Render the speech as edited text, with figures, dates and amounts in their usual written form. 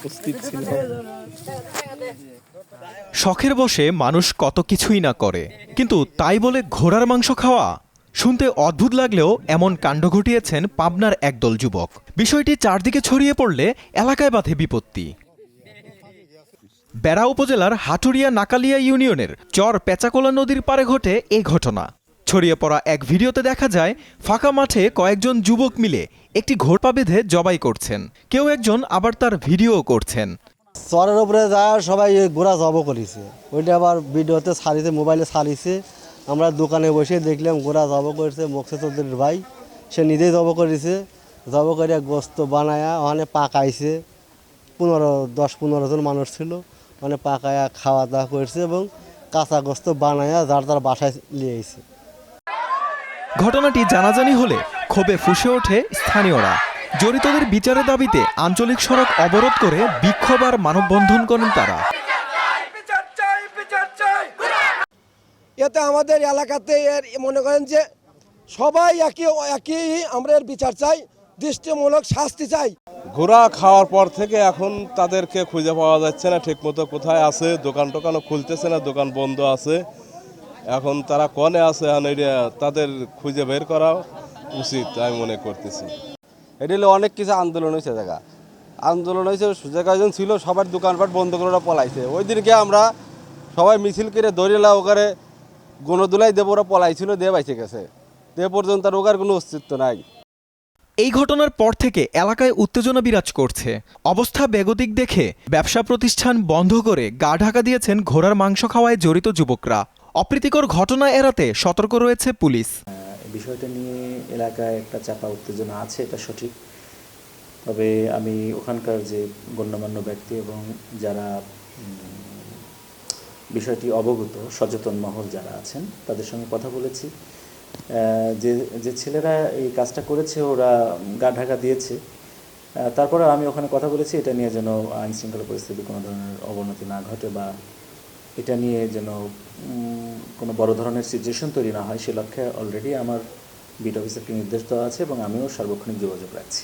উপস্থিত ছিল। শখের বশে মানুষ কত কিছুই না করে, কিন্তু তাই বলে ঘোড়ার মাংস খাওয়া? শুনতে অদ্ভুত লাগলেও এমন কাণ্ড ঘটিয়েছেন পাবনার একদল যুবক। বিষয়টি চারদিকে ছড়িয়ে পড়লে এলাকায় বাধে বিপত্তি। বেড়া উপজেলার হাটুরিয়া নাকালিয়া ইউনিয়নের চর পেচাকোলা নদীর পাড়ে ঘটে এই ঘটনা। ছড়িয়ে পড়া এক ভিডিওতে দেখা যায় ফাঁকা মাঠে কয়েকজন যুবক মিলে একটি ঘোড়পা বেঁধে জবাই করছেন। কেউ একজন আবার তার ভিডিও করছেন। চরের উপরে যা সবাই গোড়া জব করেছে, ওইটা আবার ভিডিওতে ছাড়িয়েছে, মোবাইলে ছাড়িয়েছে। আমরা দোকানে বসে দেখলাম গোড়া জব করেছে মোকসে চৌধুরীর ভাই, সে নিজেই জব করেছে। জব করে গোস্ত বানায়া ওখানে পাকাইছে, 10-15 জন মানুষ ছিল, ওখানে পাকায়া খাওয়া দাওয়া করছে এবং কাঁচা গোস্ত বানায়া যার তার বাসায় নিয়ে এসেছে। ঘটনাটি জানাজানি হলে ক্ষোভে ফুঁসে ওঠে স্থানীয়রা। জড়িতদের বিচারের দাবিতে আঞ্চলিক সড়ক অবরোধ করে বিক্ষোভ আর মানববন্ধন করেন তারা। এতে আমাদের এলাকাতে মনে করেন যে সবাই একই আমরা এর বিচার চাই, দৃষ্টিমূলক শাস্তি চাই। ঘোড়া খাওয়ার পর থেকে এখন তাদেরকে খুঁজে পাওয়া যাচ্ছে না ঠিকমতো, কোথায় আছে। দোকান টোকানও খুলতেছে না, দোকান বন্ধ আছে। এখন তারা কনে আছে, তাদের খুঁজে বের করা উচিত আমি মনে করতেছি। এটা হলো অনেক কিছু আন্দোলন হয়েছে, আন্দোলন হয়েছে, কয়েকজন ছিল সবার দোকানপাট বন্ধ করে ওরা পলাইছে। ওই দিনকে আমরা সবাই মিছিল করে দৌড়েলা ওখানে গণদোলাই দেব, ওরা পলাইছিল, দিয়ে বাইচে গেছে। এ পর্যন্ত আর ওকার কোনো অস্তিত্ব নাই। এই ঘটনার পর থেকে এলাকায় উত্তেজনা বিরাজ করছে। অবস্থা বেগতিক দেখে ব্যবসা প্রতিষ্ঠান বন্ধ করে গা ঢাকা দিয়েছেন ঘোড়ার মাংস খাওয়ায় জড়িত যুবকরা। অপ্রীতিকর ঘটনা এড়াতে সতর্ক রয়েছে পুলিশ। বিষয়টা নিয়ে এলাকায় একটা চাপা উত্তেজনা আছে, এটা সঠিক। তবে আমি ওখানকার যে গণ্যমান্য ব্যক্তি এবং যারা বিষয়টি অবগত সচেতন মহল যারা আছেন তাদের সঙ্গে কথা বলেছি। যে ছেলেরা এই কাজটা করেছে ওরা গা ঢাকা দিয়েছে। তারপরে আমি ওখানে কথা বলেছি এটা নিয়ে যেন আইন শৃঙ্খলা পরিস্থিতি কোনো ধরনের অবনতি না ঘটে বা এটা নিয়ে যেন কোনো বড় ধরনের সিচুয়েশন তৈরি না হয়, সে লক্ষ্যে অলরেডি আমার বিট অফিসারকে নির্দেশ দেওয়া আছে এবং আমিও সার্বক্ষণিক যোগাযোগ রাখছি।